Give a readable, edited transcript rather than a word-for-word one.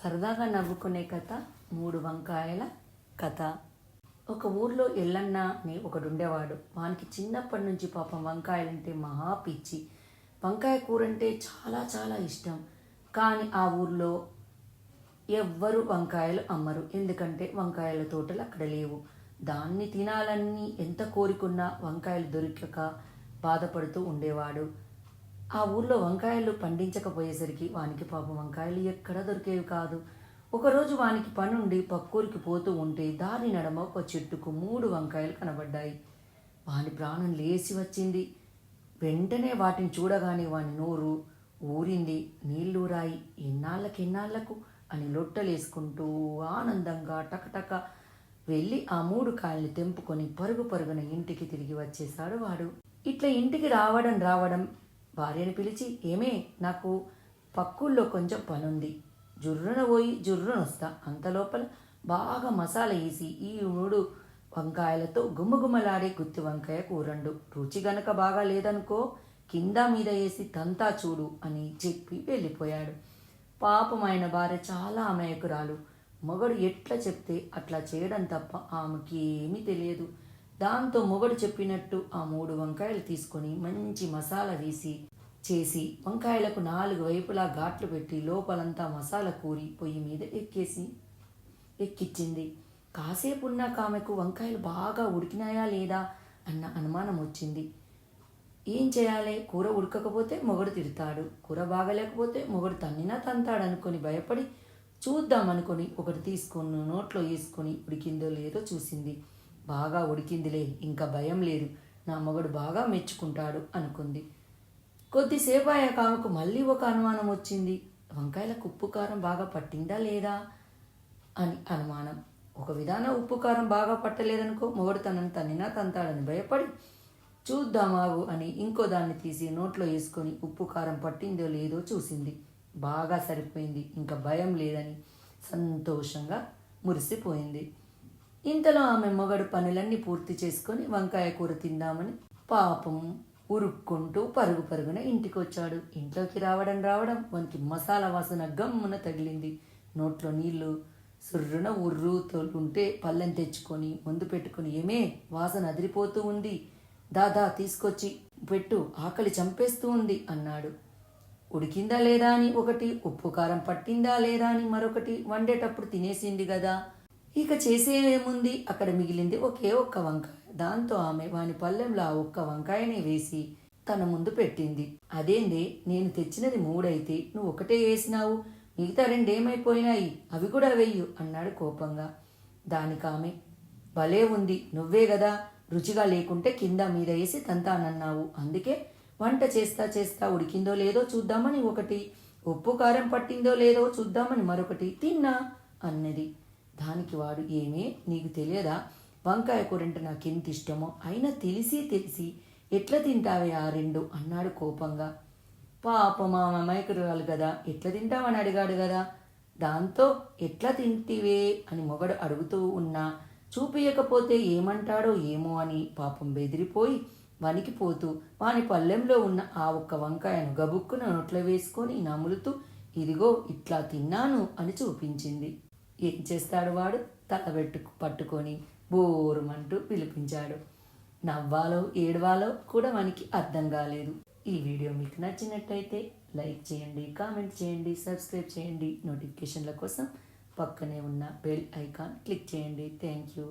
సరదాగా నవ్వుకునే కథ మూడు వంకాయల కథ. ఒక ఊర్లో ఎల్లన్న అని ఒకడుండేవాడు. వానికి చిన్నప్పటి నుంచి పాపం వంకాయలంటే మహా పిచ్చి. వంకాయ కూర అంటే చాలా చాలా ఇష్టం. కానీ ఆ ఊర్లో ఎవ్వరు వంకాయలు అమ్మరు, ఎందుకంటే వంకాయల తోటలు అక్కడ లేవు. దాన్ని తినాలని ఎంత కోరికున్నా వంకాయలు దొరికక బాధపడుతూ ఉండేవాడు. ఆ ఊర్లో వంకాయలు పండించకపోయేసరికి వానికి పాపం వంకాయలు ఎక్కడ దొరికేవి కాదు. ఒకరోజు వానికి పనుండి పక్కూరికి పోతూ ఉంటే దారి నడమ ఒక చెట్టుకు 3 వంకాయలు కనబడ్డాయి. వాని ప్రాణం లేచి వచ్చింది. వెంటనే వాటిని చూడగానే వాని నోరు ఊరింది, నీళ్ళూరాయి. ఎన్నాళ్ళకు అని లొట్టలేసుకుంటూ ఆనందంగా టకటక వెళ్ళి ఆ 3 కాయల్ని తెంపుకొని పరుగున ఇంటికి తిరిగి వచ్చేశాడు వాడు. ఇట్లా ఇంటికి రావడం భార్యను పిలిచి, ఏమే, నాకు పక్కుల్లో కొంచెం పనుంది, జుర్రున పోయి జుర్రున వస్తా. అంతలోపల బాగా మసాలా వేసి ఈ 3 వంకాయలతో గుమ్మగుమ్మలాడే గుత్తి వంకాయ కూరండు. రుచి గనక బాగా లేదనుకో కింద మీద వేసి తంతా చూడు అని చెప్పి వెళ్ళిపోయాడు. పాపం ఆయన భార్య చాలా అమాయకురాలు. మొగడు ఎట్లా చెప్తే అట్లా చేయడం తప్ప ఆమెకి ఏమీ తెలియదు. దాంతో మొగడు చెప్పినట్టు ఆ 3 వంకాయలు తీసుకొని మంచి మసాలా వేసి చేసి వంకాయలకు 4 వైపులా ఘాట్లు పెట్టి లోపలంతా మసాలా కూరి పొయ్యి మీద ఎక్కిచ్చింది. కాసేపు ఉన్నాక ఆమెకు వంకాయలు బాగా ఉడికినాయా లేదా అన్న అనుమానం వచ్చింది. ఏం చేయాలి? కూర ఉడకకపోతే మొగడు తిడతాడు, కూర బాగలేకపోతే మొగడు తన్నినా తంతాడనుకొని భయపడి చూద్దామనుకొని ఒకటి తీసుకొని నోట్లో వేసుకొని ఉడికిందో లేదో చూసింది. బాగా ఉడికిందిలే, ఇంకా భయం లేదు, నా మొగడు బాగా మెచ్చుకుంటాడు అనుకుంది. కొద్దిసేపు అయ్యాక ఆమెకు మళ్ళీ ఒక అనుమానం వచ్చింది. వంకాయలకు ఉప్పు కారం బాగా పట్టిందా లేదా అని అనుమానం. ఒక విధానం ఉప్పు కారం బాగా పట్టలేదనుకో మొగడు తనని తన్నినా తంతాడని భయపడి చూద్దామాగు అని ఇంకో దాన్ని తీసి నోట్లో వేసుకొని ఉప్పు కారం పట్టిందో లేదో చూసింది. బాగా సరిపోయింది, ఇంకా భయం లేదని సంతోషంగా మురిసిపోయింది. ఇంతలో ఆమె మొగడు పనులన్నీ పూర్తి చేసుకొని వంకాయ కూర తిందామని పాపం ఉరుక్కుంటూ పరుగున ఇంటికి వచ్చాడు. ఇంట్లోకి రావడం వానికి మసాలా వాసన గమ్మున తగిలింది. నోట్లో నీళ్లు సుర్రున ఉర్రుతుంటే పళ్ళెం తెచ్చుకొని ముందు పెట్టుకుని, ఏమే, వాసన అదిరిపోతూ ఉంది, దాదా తీసుకొచ్చి పెట్టు, ఆకలి చంపేస్తూ ఉంది అన్నాడు. ఉడికిందా లేదా అని ఒకటి, ఉప్పు కారం పట్టిందా లేదా అని మరొకటి, వండేటప్పుడు తినేసింది కదా, ఇక చేసేముంది, అక్కడ మిగిలింది ఒకే ఒక్క వంకాయ. దాంతో ఆమె వాని పళ్ళెంలో ఆ ఒక్క వంకాయనే వేసి తన ముందు పెట్టింది. అదేందే, నేను తెచ్చినది 3 అయితే నువ్వు ఒకటే వేసినావు, మిగతా 2 ఏమైపోయినాయి, అవి కూడా వెయ్యు అన్నాడు కోపంగా. దానికి ఆమె, భలే ఉంది, నువ్వే కదా రుచిగా లేకుంటే కింద మీద వేసి తంతానన్నావు, అందుకే వంట చేస్తా ఉడికిందో లేదో చూద్దామని ఒకటి, ఉప్పు కారం పట్టిందో లేదో చూద్దామని మరొకటి తిన్నా అన్నది. దానికి వాడు, ఏమే, నీకు తెలియదా వంకాయ కూరంటే నాకెంత ఇష్టమో, అయినా తెలిసి ఎట్లా తింటావే ఆ 2 అన్నాడు కోపంగా. పాపం ఆమె అమాయకురాలు కదా, ఎట్లా తింటావని అడిగాడు కదా. దాంతో ఎట్లా తింటివే అని మొగడు అడుగుతూ ఉన్నా చూపియకపోతే ఏమంటాడో ఏమో అని పాపం బెదిరిపోయి వణికిపోతూ వాని పళ్ళెంలో ఉన్న ఆ ఒక్క వంకాయను గబుక్కున నోట్లో వేసుకొని నములుతూ, ఇదిగో ఇట్లా తిన్నాను అని చూపించింది. ఏం చేస్తాడు వాడు? తల పట్టుకొని బోరుమంటూ పిలిపించాడు. నవ్వాలో ఏడవాలో కూడా మనకి అర్థం కాలేదు. ఈ వీడియో మీకు నచ్చినట్టయితే లైక్ చేయండి, కామెంట్ చేయండి, సబ్స్క్రైబ్ చేయండి. నోటిఫికేషన్ల కోసం పక్కనే ఉన్న బెల్ ఐకాన్ క్లిక్ చేయండి. Thank you.